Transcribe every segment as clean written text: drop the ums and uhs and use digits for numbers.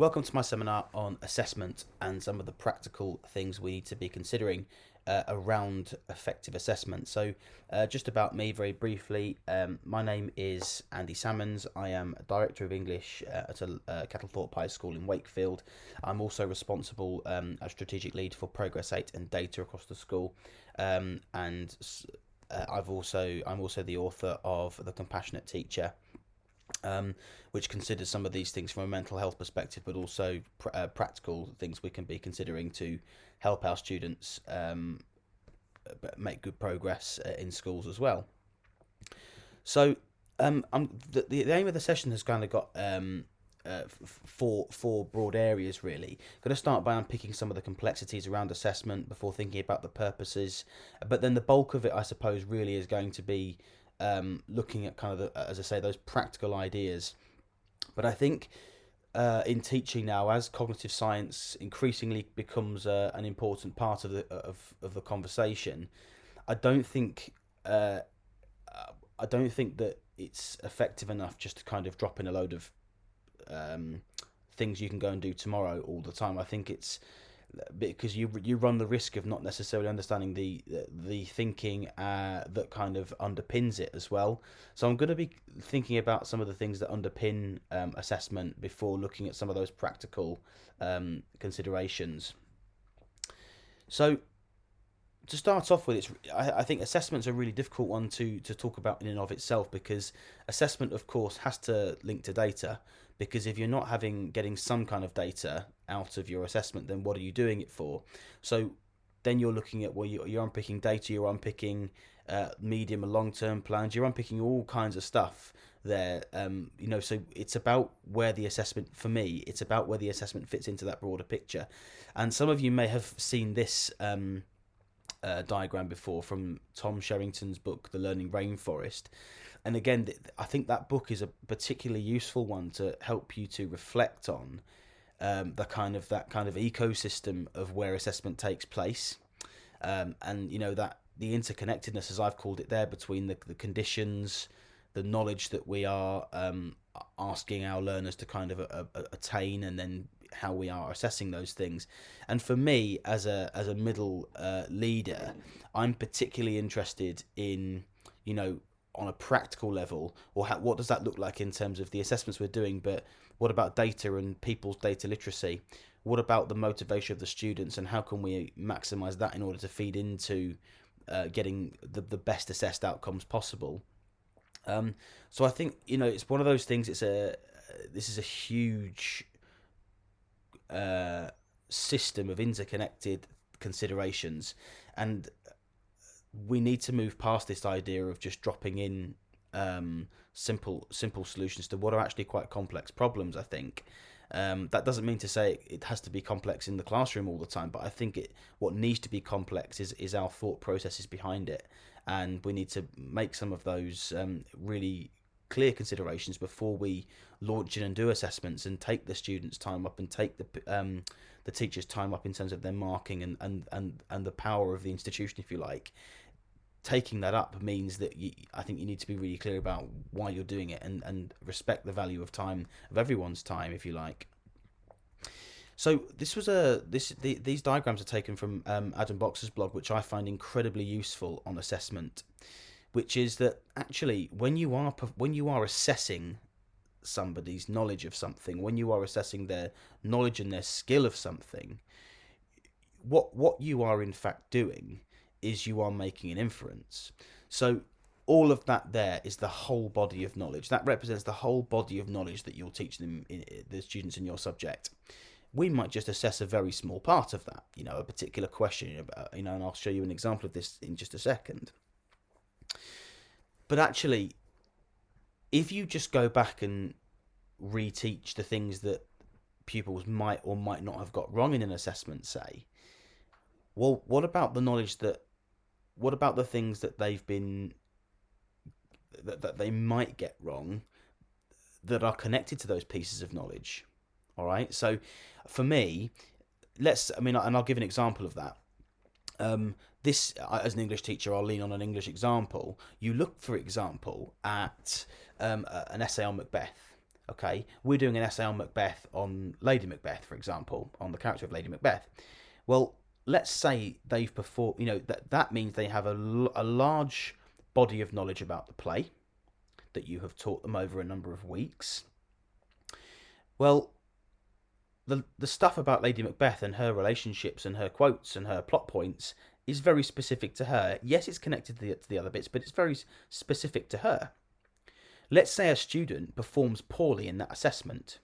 Welcome to my seminar on assessment and some of the practical things we need to be considering around effective assessment. Just about me, very briefly, my name is Andy Sammons. I am a Director of English at Kettlethorpe High School in Wakefield. I'm also responsible as Strategic Lead for Progress 8 and Data across the school. And I'm also the author of The Compassionate Teacher, which considers some of these things from a mental health perspective, but also practical things we can be considering to help our students make good progress in schools as well. So, the aim of the session has kind of got four broad areas really. Going to start by unpicking some of the complexities around assessment before thinking about the purposes, but then the bulk of it, I suppose, really is going to be looking at kind of as I say, those practical ideas. But I think in teaching now, as cognitive science increasingly becomes an important part of the conversation, I don't think that it's effective enough just to kind of drop in a load of things you can go and do tomorrow all the time. I think it's because you run the risk of not necessarily understanding the thinking that kind of underpins it as well. So I'm going to be thinking about some of the things that underpin assessment before looking at some of those practical considerations. So to start off with, I think assessment's a really difficult one to talk about in and of itself, because assessment, of course, has to link to data. Because if you're not getting some kind of data out of your assessment, then what are you doing it for? So then you're looking at, well, you're unpicking data, you're unpicking medium and long-term plans, you're unpicking all kinds of stuff there. So it's about where the assessment, for me, it's about where the assessment fits into that broader picture. And some of you may have seen this diagram before from Tom Sherrington's book, The Learning Rainforest. And again, I think that book is a particularly useful one to help you to reflect on that kind of ecosystem of where assessment takes place, and that the interconnectedness, as I've called it there, between the conditions, the knowledge that we are asking our learners to kind of attain, and then how we are assessing those things. And for me, as a middle leader, I'm particularly interested in, on a practical level, or what does that look like in terms of the assessments we're doing, but what about data and people's data literacy? What about the motivation of the students, and how can we maximize that in order to feed into getting the best assessed outcomes possible? So I think, it's one of those things. This is a huge system of interconnected considerations, and we need to move past this idea of just dropping in simple solutions to what are actually quite complex problems. I think that doesn't mean to say it has to be complex in the classroom all the time, but I think what needs to be complex is our thought processes behind it, and we need to make some of those really clear considerations before we launch in and do assessments, and take the students' time up, and take the teachers' time up in terms of their marking and the power of the institution, if you like. Taking that up means that I think you need to be really clear about why you're doing it, and respect the value of time, of everyone's time, if you like. So these diagrams are taken from Adam Boxer's blog, which I find incredibly useful on assessment, which is that actually when you are assessing somebody's knowledge of something, when you are assessing their knowledge and their skill of something, what you are in fact doing is you are making an inference. So all of that there is the whole body of knowledge. That represents the whole body of knowledge that you'll teach them, the students in your subject. We might just assess a very small part of that, a particular question, and I'll show you an example of this in just a second. But actually, if you just go back and reteach the things that pupils might or might not have got wrong in an assessment, say, well, what about the knowledge what about the things that that they might get wrong that are connected to those pieces of knowledge? All right. So for me, and I'll give an example of that. This, as an English teacher, I'll lean on an English example. You look, for example, at an essay on Macbeth. Okay, we're doing an essay on Macbeth, on Lady Macbeth, for example, on the character of Lady Macbeth. Well, let's say they've performed, that means they have a large body of knowledge about the play that you have taught them over a number of weeks. Well, the stuff about Lady Macbeth and her relationships and her quotes and her plot points is very specific to her. Yes, it's connected to the other bits, but it's very specific to her. Let's say a student performs poorly in that assessment.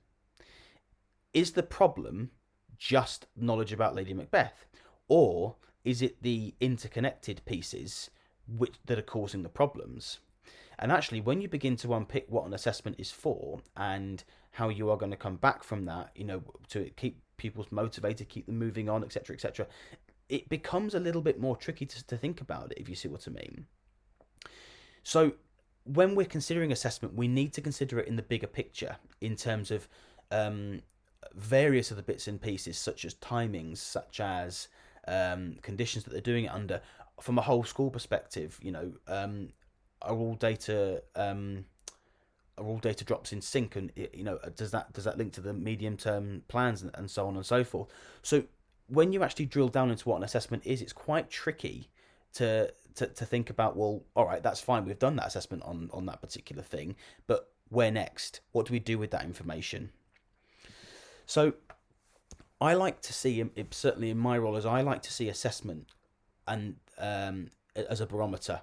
Is the problem just knowledge about Lady Macbeth? Or is it the interconnected pieces that are causing the problems? And actually, when you begin to unpick what an assessment is for and how you are going to come back from that, to keep pupils motivated, keep them moving on, etc., etc., it becomes a little bit more tricky to think about it, if you see what I mean. So, when we're considering assessment, we need to consider it in the bigger picture in terms of various other bits and pieces, such as timings, such as conditions that they're doing it under, from a whole school perspective. Are all data drops in sync, and does that link to the medium term plans, and so on and so forth. So when you actually drill down into what an assessment is, it's quite tricky to think about. Well, all right, that's fine, we've done that assessment on that particular thing, but where next? What do we do with that information? So I like to see, certainly in my role, as I like to see assessment and as a barometer.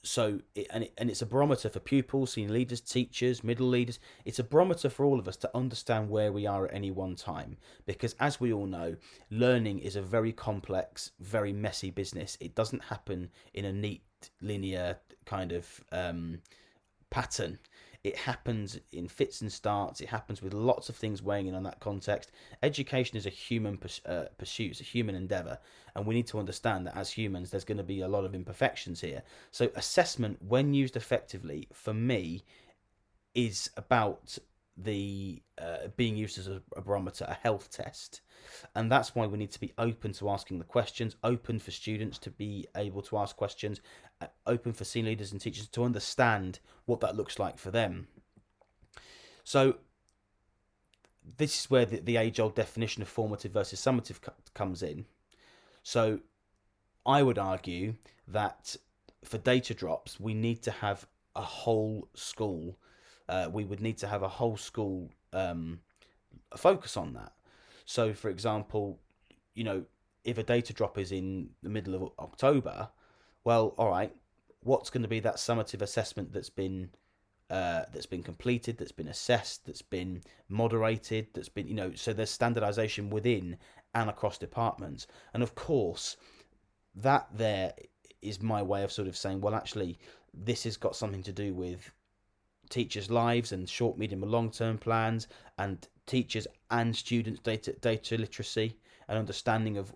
It's a barometer for pupils, senior leaders, teachers, middle leaders. It's a barometer for all of us to understand where we are at any one time. Because as we all know, learning is a very complex, very messy business. It doesn't happen in a neat, linear kind of pattern. It happens in fits and starts. It happens with lots of things weighing in on that context. Education is a human pursuit. It's a human endeavour. And we need to understand that as humans, there's going to be a lot of imperfections here. So assessment, when used effectively, for me, is about the being used as a barometer, a health test. And that's why we need to be open to asking the questions, open for students to be able to ask questions, open for senior leaders and teachers to understand what that looks like for them. So this is where the age-old definition of formative versus summative comes in. So I would argue that for data drops, we need to have a whole school. We would need to have a whole school focus on that. So, for example, if a data drop is in the middle of October, well, all right, what's going to be that summative assessment that's been completed, that's been assessed, that's been moderated, that's been, so there's standardization within and across departments. And of course, that there is my way of sort of saying, well, actually, this has got something to do with teachers' lives and short, medium, and long-term plans, and teachers and students' data literacy and understanding of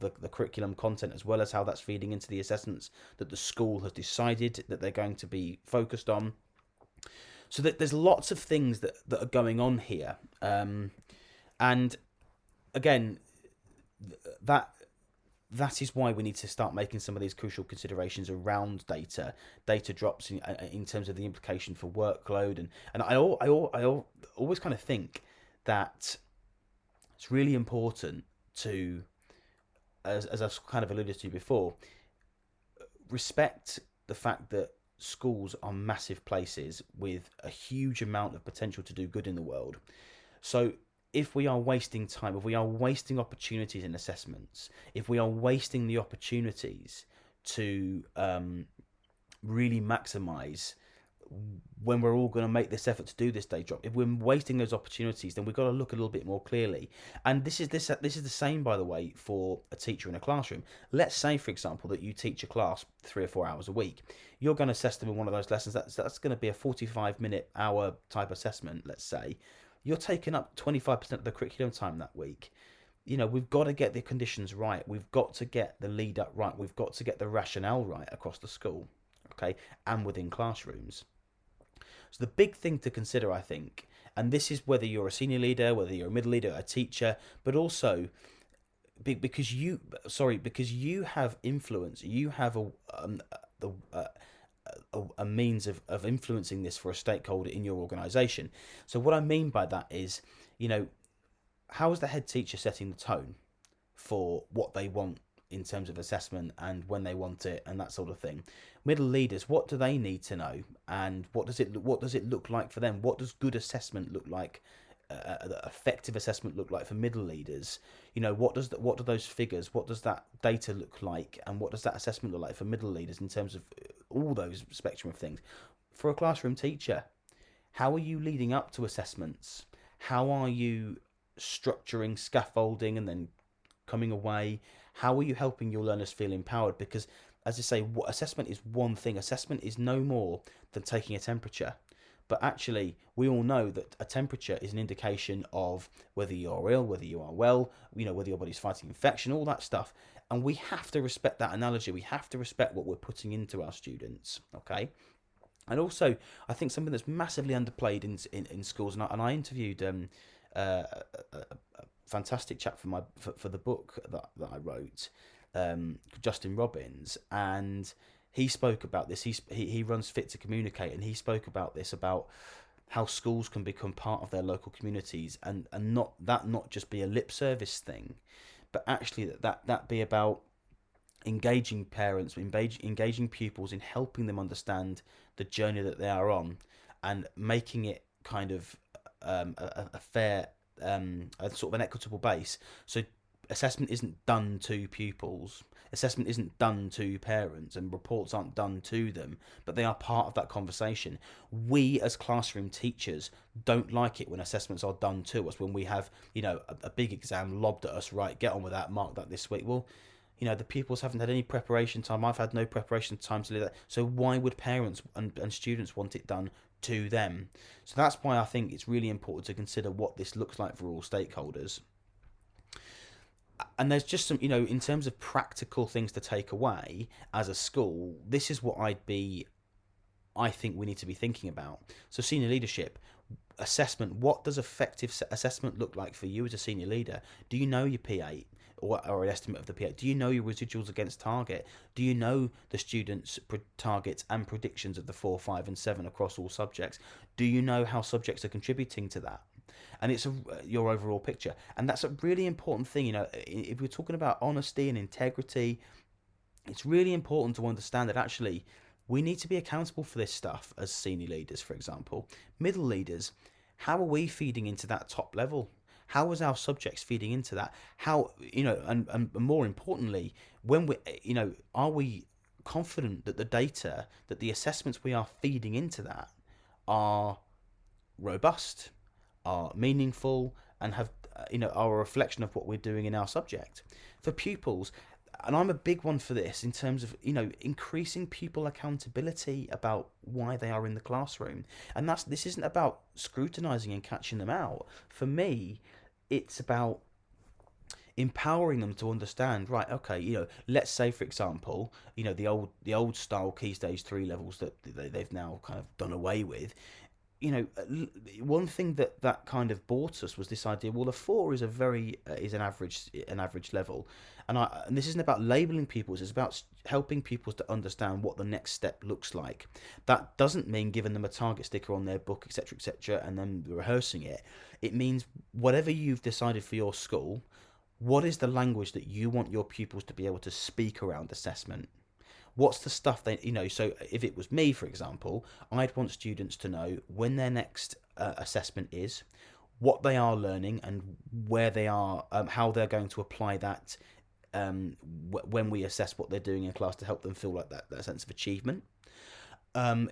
the curriculum content, as well as how that's feeding into the assessments that the school has decided that they're going to be focused on. So that there's lots of things that are going on here, and again, that is why we need to start making some of these crucial considerations around data drops in terms of the implication for workload, and I always kind of think that it's really important to, as I've kind of alluded to before, respect the fact that schools are massive places with a huge amount of potential to do good in the world. So if we are wasting time, if we are wasting opportunities in assessments, if we are wasting the opportunities to really maximise when we're all going to make this effort to do this day drop, if we're wasting those opportunities, then we've got to look a little bit more clearly. And this is the same, by the way, for a teacher in a classroom. Let's say, for example, that you teach a class 3 or 4 hours a week. You're going to assess them in one of those lessons. That's going to be a 45-minute, hour type assessment, let's say. You're taking up 25% of the curriculum time that week. We've got to get the conditions right. We've got to get the lead up right. We've got to get the rationale right across the school, okay, and within classrooms. So the big thing to consider, I think, and this is whether you're a senior leader, whether you're a middle leader, a teacher, but also because you have influence, you have a means of influencing this for a stakeholder in your organization. So what I mean by that is, you know, how is the head teacher setting the tone for what they want in terms of assessment and when they want it and that sort of thing? Middle leaders, what do they need to know, and what does it look like for them? What does good assessment look like? Effective assessment look like for middle leaders? You know, what do those figures, what does that data look like, and what does that assessment look like for middle leaders in terms of all those spectrum of things? For a classroom teacher, how are you leading up to assessments? How are you structuring scaffolding and then coming away? How are you helping your learners feel empowered? Because, as I say, what assessment is one thing. Assessment is no more than taking a temperature. But actually, we all know that a temperature is an indication of whether you're ill, whether you are well, you know, whether your body's fighting infection, all that stuff. And we have to respect that analogy. We have to respect what we're putting into our students. Okay. And also, I think something that's massively underplayed in schools, and I interviewed a fantastic chap for the book that I wrote, Justin Robbins, and he spoke about this. He runs Fit to Communicate, and he spoke about this, about how schools can become part of their local communities, and not just be a lip service thing, but actually that be about engaging parents, engaging pupils in helping them understand the journey that they are on, and making it kind of a fair, a sort of an equitable base. So assessment isn't done to pupils, assessment isn't done to parents, and reports aren't done to them, but they are part of that conversation. We as classroom teachers don't like it when assessments are done to us, when we have, you know, a big exam lobbed at us, right, get on with that, mark that this week. Well, you know, the pupils haven't had any preparation time. I've had no preparation time to do that. So why would parents and students want it done to them? So that's why I think it's really important to consider what this looks like for all stakeholders. And there's just some, you know, in terms of practical things to take away as a school, this is what I think we need to be thinking about. So senior leadership, assessment, what does effective assessment look like for you as a senior leader? Do you know your P8? Or an estimate of the P8? Do you know your residuals against target? Do you know the students' targets and predictions of the 4, 5, and 7 across all subjects? Do you know how subjects are contributing to that? And it's your overall picture, and that's a really important thing. You know, if we're talking about honesty and integrity, it's really important to understand that actually we need to be accountable for this stuff as senior leaders, for example. Middle leaders, how are we feeding into that top level? How is our subjects feeding into that? How, you know, and more importantly, when we, you know, are we confident that the data, that the assessments we are feeding into that are robust, are meaningful, and have, you know, are a reflection of what we're doing in our subject? For pupils, and I'm a big one for this in terms of, you know, increasing pupil accountability about why they are in the classroom. And this isn't about scrutinizing and catching them out. For me, it's about empowering them to understand, right, okay, you know, let's say for example, you know, the old style key stage 3 levels that they've now kind of done away with. You know, one thing that kind of bought us was this idea. Well, a 4 is a very is an average level, and this isn't about labeling pupils. It's about helping pupils to understand what the next step looks like. That doesn't mean giving them a target sticker on their book, etc., etc., and then rehearsing it. It means whatever you've decided for your school, what is the language that you want your pupils to be able to speak around assessment? What's the stuff they, you know, so if it was me, for example, I'd want students to know when their next assessment is, what they are learning, and where they are, how they're going to apply that when we assess what they're doing in class, to help them feel like that sense of achievement.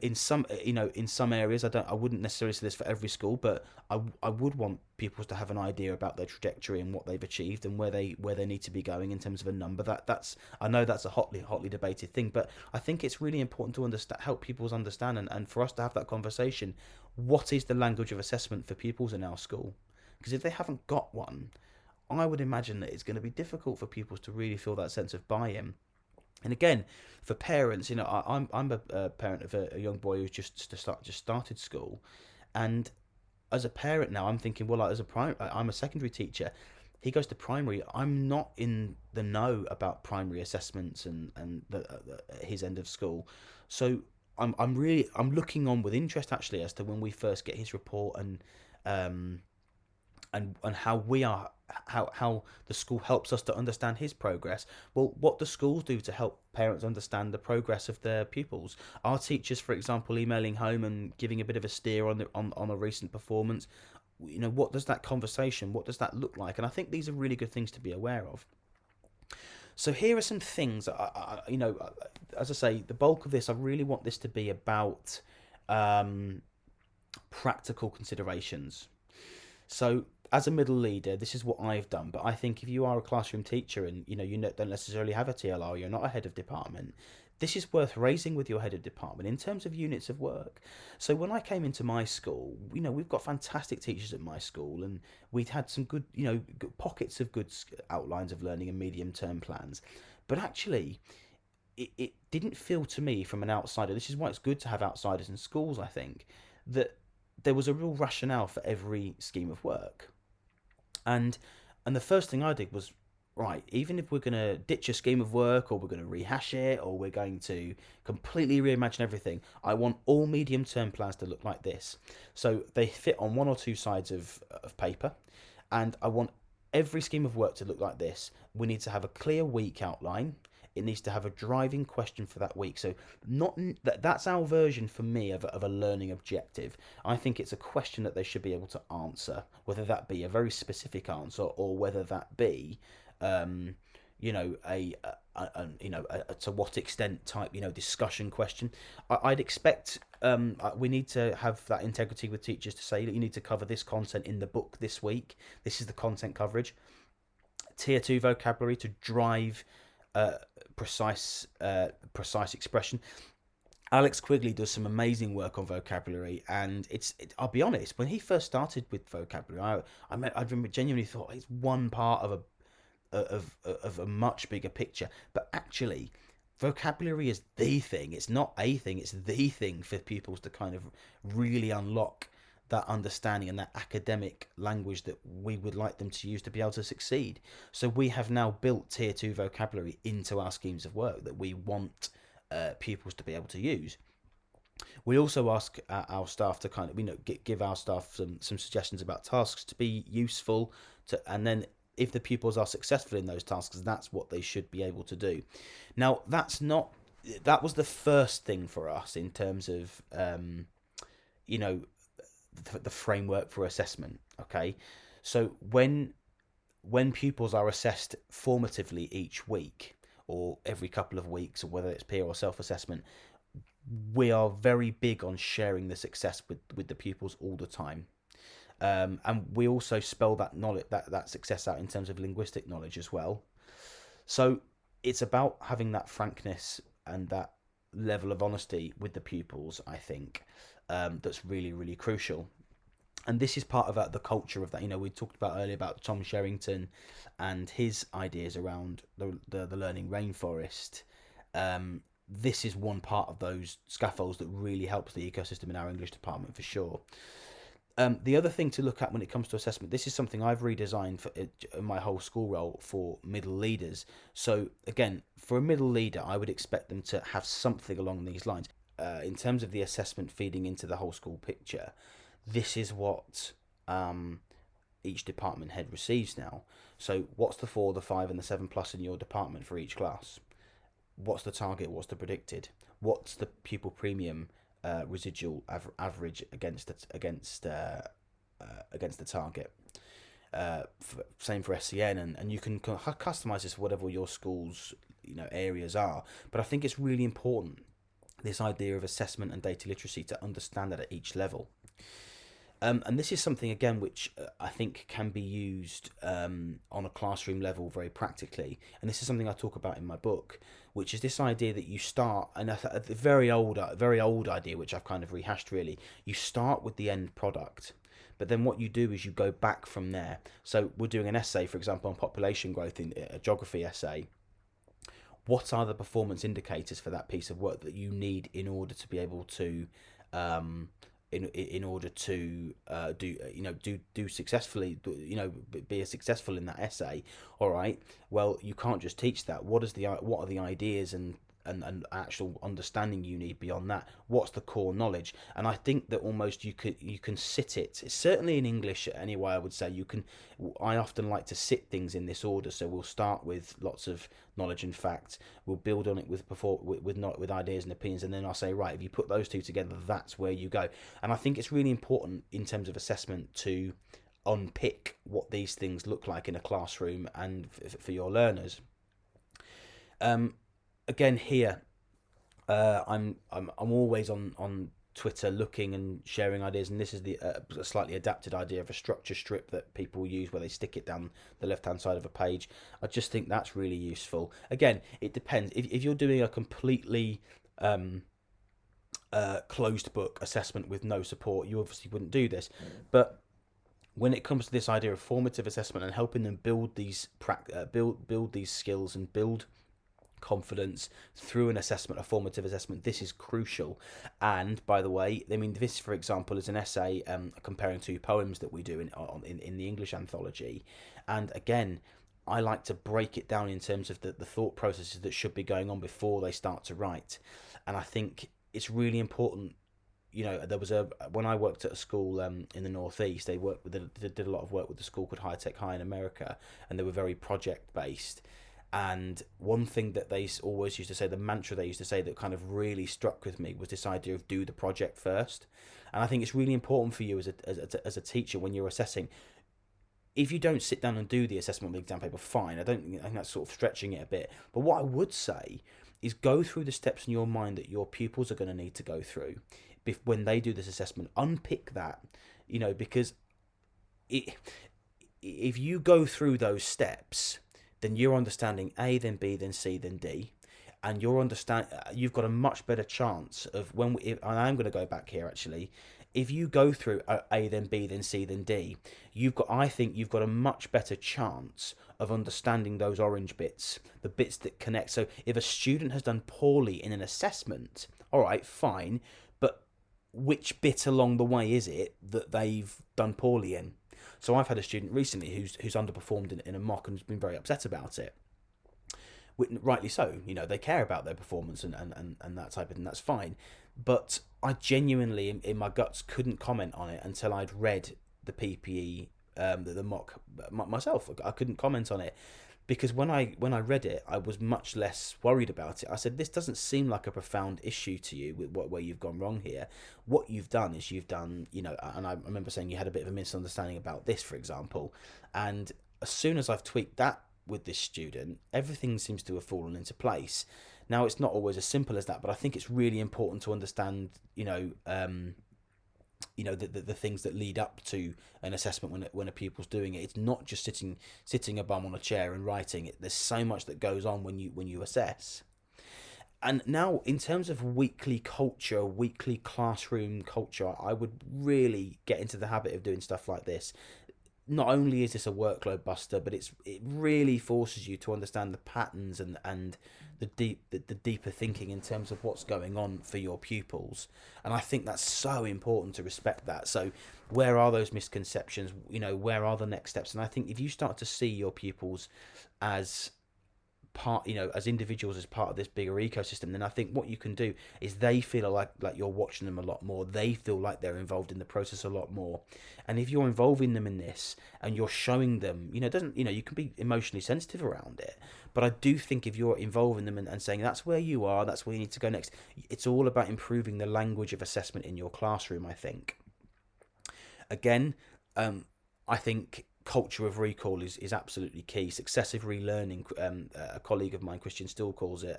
In some, you know, in some areas, I wouldn't necessarily say this for every school, but I would want pupils to have an idea about their trajectory and what they've achieved and where they need to be going in terms of a number. That's, I know that's a hotly debated thing, but I think it's really important to understand, help pupils understand, and for us to have that conversation. What is the language of assessment for pupils in our school? Because if they haven't got one, I would imagine that it's going to be difficult for pupils to really feel that sense of buy-in. And again, for parents, you know, I'm a parent of a young boy who's just started school, and as a parent now, I'm thinking, well, I'm a secondary teacher. He goes to primary. I'm not in the know about primary assessments and his end of school. So I'm looking on with interest actually as to when we first get his report, um, and how we are, how the school helps us to understand his progress. Well, what do schools do to help parents understand the progress of their pupils? Are teachers, for example, emailing home and giving a bit of a steer on on a recent performance? What does that conversation, what does that look like? And I think these are really good things to be aware of. So here are some things as I say, the bulk of this, I really want this to be about um, practical considerations. So as a middle leader, this is what I've done. But I think if you are a classroom teacher and don't necessarily have a TLR, you're not a head of department. This is worth raising with your head of department in terms of units of work. So when I came into my school, we've got fantastic teachers at my school, and we'd had some good, good pockets of good outlines of learning and medium term plans. But actually, it didn't feel to me from an outsider. This is why it's good to have outsiders in schools, I think, that there was a real rationale for every scheme of work. And and the first thing I did was, right, even if we're going to ditch a scheme of work, or we're going to rehash it, or we're going to completely reimagine everything, I want all medium term plans to look like this. So they fit on one or two sides of paper, and I want every scheme of work to look like this. We need to have a clear week outline. It needs to have a driving question for that week. So not that's our version for me of a learning objective. I think it's a question that they should be able to answer, whether that be a very specific answer, or whether that be um, a to what extent type discussion question. I'd expect we need to have that integrity with teachers to say that you need to cover this content in the book this week. This is the content coverage. Tier 2 vocabulary to drive uh, precise expression. Alex Quigley does some amazing work on vocabulary, and I'll be honest, when he first started with vocabulary, I genuinely thought it's one part of a much bigger picture. But actually, vocabulary is the thing. It's not a thing. It's the thing for pupils to kind of really unlock that understanding and that academic language that we would like them to use to be able to succeed. So we have now built tier 2 vocabulary into our schemes of work that we want pupils to be able to use. We also ask our staff to kind of give our staff some suggestions about tasks to be useful to, and then if the pupils are successful in those tasks, that's what they should be able to do. Now that was the first thing for us in terms of you know the framework for assessment. Okay, so when pupils are assessed formatively each week or every couple of weeks, or whether it's peer or self-assessment, we are very big on sharing the success with the pupils all the time. And we also spell that knowledge, that success out in terms of linguistic knowledge as well. So it's about having that frankness and that level of honesty with the pupils, I think, that's really, really crucial. And this is part of the culture of that. We talked about earlier about Tom Sherrington and his ideas around the learning rainforest. This is one part of those scaffolds that really helps the ecosystem in our English department for sure. The other thing to look at when it comes to assessment, this is something I've redesigned for my whole school role for middle leaders. So again, for a middle leader, I would expect them to have something along these lines. In terms of the assessment feeding into the whole school picture, this is what each department head receives now. So what's the 4, the 5 and the 7 plus in your department for each class? What's the target? What's the predicted? What's the pupil premium residual average against the target? Same for SCN, and you can customize this for whatever your school's areas are. But I think it's really important, this idea of assessment and data literacy, to understand that at each level. And this is something, again, which I think can be used on a classroom level very practically. And this is something I talk about in my book, which is this idea that you start, and a very old idea, which I've kind of rehashed really. You start with the end product, but then what you do is you go back from there. So we're doing an essay, for example, on population growth, in a geography essay. What are the performance indicators for that piece of work that you need in order to be able to in order to do successfully, be successful in that essay? All right, well, you can't just teach that. What are the ideas and and actual understanding you need beyond that. What's the core knowledge? And I think that almost you can sit it. Certainly in English anyway, I would say you can. I often like to sit things in this order. So we'll start with lots of knowledge and facts. We'll build on it with ideas and opinions, and then I'll say, right, if you put those two together, that's where you go. And I think it's really important in terms of assessment to unpick what these things look like in a classroom and for your learners. Again, here, I'm always on Twitter looking and sharing ideas, and this is the a slightly adapted idea of a structure strip that people use where they stick it down the left hand side of a page. I just think that's really useful. Again, it depends. If you're doing a completely closed book assessment with no support, you obviously wouldn't do this. But when it comes to this idea of formative assessment and helping them build these build these skills and build confidence through an assessment, a formative assessment, this is crucial. And by the way, I mean, this, for example, is an essay comparing two poems that we do in the English anthology. And again, I like to break it down in terms of the thought processes that should be going on before they start to write. And I think it's really important. You know, there was when I worked at a school in the northeast, they did a lot of work with the school called High Tech High in America, and they were very project based. And one thing that they always used to say, the mantra they used to say that kind of really struck with me was this idea of do the project first. And I think it's really important for you as a teacher when you're assessing. If you don't sit down and do the assessment on the exam paper, fine. I think that's sort of stretching it a bit. But what I would say is go through the steps in your mind that your pupils are going to need to go through when they do this assessment. Unpick that, because if you go through those steps, then you're understanding A, then B, then C, then D, and you've got a much better chance of and I'm going to go back here actually. If you go through A, then B, then C, then D, I think you've got a much better chance of understanding those orange bits, the bits that connect. So if a student has done poorly in an assessment, all right, fine, but which bit along the way is it that they've done poorly in? So I've had a student recently who's underperformed in a mock and has been very upset about it. Rightly so, they care about their performance and that type of thing, that's fine. But I genuinely, in my guts, couldn't comment on it until I'd read the PPE, the mock myself. I couldn't comment on it. Because when I read it, I was much less worried about it. I said, this doesn't seem like a profound issue to you with where you've gone wrong here. What you've done is and I remember saying you had a bit of a misunderstanding about this, for example. And as soon as I've tweaked that with this student, everything seems to have fallen into place. Now, it's not always as simple as that, but I think it's really important to understand, the things that lead up to an assessment when a pupil's doing it. It's not just sitting a bum on a chair and writing it. There's so much that goes on when you assess. And now, in terms of weekly classroom culture, I would really get into the habit of doing stuff like this. Not only is this a workload buster, but it really forces you to understand the patterns and the deeper thinking in terms of what's going on for your pupils. And I think that's so important to respect that. So where are those misconceptions? Where are the next steps? And I think if you start to see your pupils as as individuals, as part of this bigger ecosystem, then I think what you can do is they feel like you're watching them a lot more. They feel like they're involved in the process a lot more. And if you're involving them in this and you're showing them, you can be emotionally sensitive around it. But I do think if you're involving them and saying that's where you are, that's where you need to go next, it's all about improving the language of assessment in your classroom, I think. Again, I think culture of recall is absolutely key. Successive relearning. A colleague of mine, Christian Still, calls it.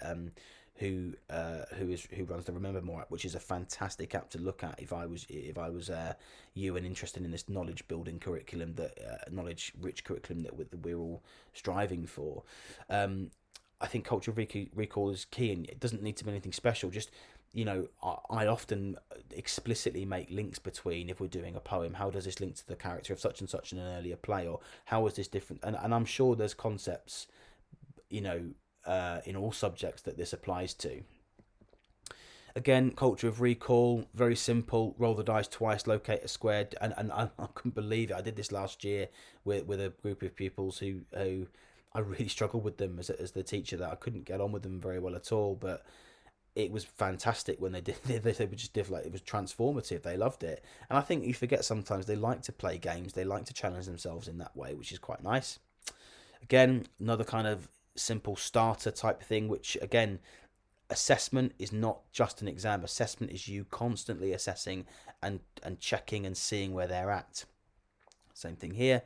Who runs the Remember More app, which is a fantastic app to look at if I was you and interested in this knowledge building curriculum, knowledge rich curriculum that we're all striving for. I think culture of recall is key, and it doesn't need to be anything special. Just I often explicitly make links between, if we're doing a poem, how does this link to the character of such and such in an earlier play, or how is this different? And I'm sure there's concepts, in all subjects that this applies to. Again, culture of recall, very simple. Roll the dice twice, locate a squared. And I couldn't believe it. I did this last year with a group of pupils who I really struggled with them as the teacher. That I couldn't get on with them very well at all. But it was fantastic when they did. They were just different. Like, it was transformative. They loved it, and I think you forget sometimes they like to play games. They like to challenge themselves in that way, which is quite nice. Again, another kind of simple starter type thing, which again, assessment is not just an exam. Assessment is you constantly assessing and checking and seeing where they're at. Same thing here.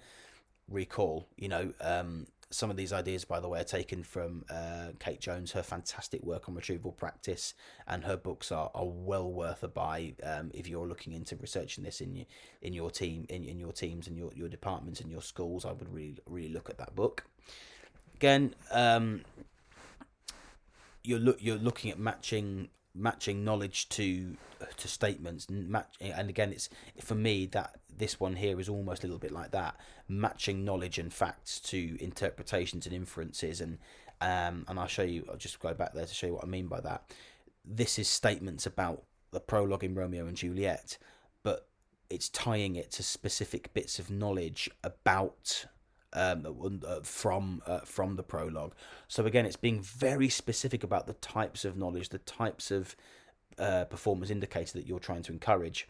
Recall, some of these ideas, by the way, are taken from Kate Jones, her fantastic work on retrieval practice, and her books are well worth a buy if you're looking into researching this in your team, in your teams and your departments and your schools. I would really look at that book. Again, you're looking at matching knowledge to statements, and again, it's, for me, that this one here is almost a little bit like that, matching knowledge and facts to interpretations and inferences, and I'll show you. I'll just go back there to show you what I mean by that. This is statements about the prologue in Romeo and Juliet, but it's tying it to specific bits of knowledge about from the prologue. So again, it's being very specific about the types of knowledge, the types of performance indicator that you're trying to encourage.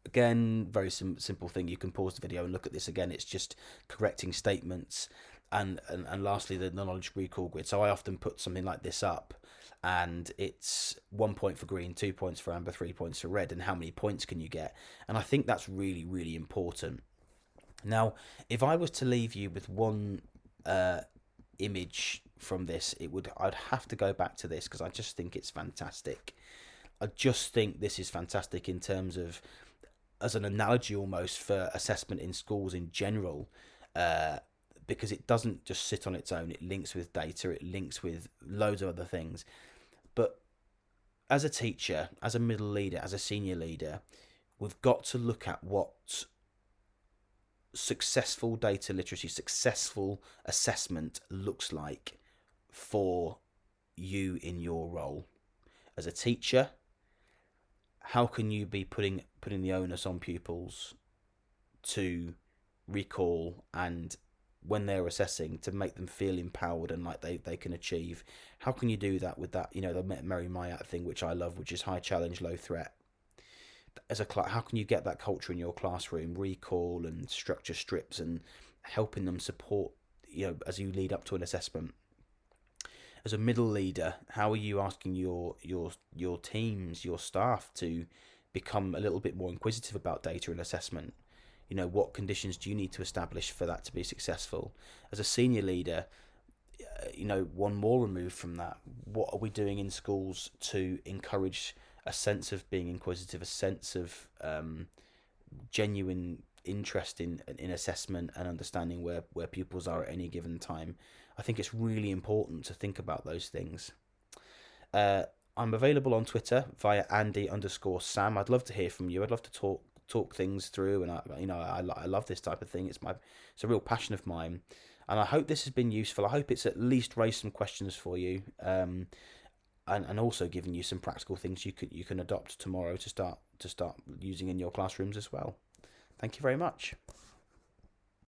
Again, very simple thing. You can pause the video and look at this again. It's just correcting statements, and lastly, the knowledge recall grid. So I often put something like this up, and it's 1 point for green, 2 points for amber, 3 points for red, and how many points can you get? And I think that's really important. Now, if I was to leave you with one image from this, I'd have to go back to this, because I just think it's fantastic. I just think this is fantastic in terms of, as an analogy almost, for assessment in schools in general, because it doesn't just sit on its own. It links with data, it links with loads of other things. But as a teacher, as a middle leader, as a senior leader, we've got to look at what successful data literacy, successful assessment looks like for you in your role as a teacher. How can you be putting the onus on pupils to recall, and when they're assessing, to make them feel empowered and like they can achieve? How can you do that with that, the Mary Myat thing, which I love, which is high challenge, low threat? As a class, how can you get that culture in your classroom? Recall and structure strips, and helping them support, as you lead up to an assessment. As a middle leader, how are you asking your teams, your staff, to become a little bit more inquisitive about data and assessment? What conditions do you need to establish for that to be successful? As a senior leader, one more removed from that, what are we doing in schools to encourage a sense of being inquisitive, a sense of genuine interest in assessment and understanding where pupils are at any given time? I think it's really important to think about those things. I'm available on Twitter via Andy_Sam. I'd love to hear from you. I'd love to talk things through, and I love this type of thing. It's a real passion of mine, and I hope this has been useful. I hope it's at least raised some questions for you, and also given you some practical things you can adopt tomorrow to start using in your classrooms as well. Thank you very much.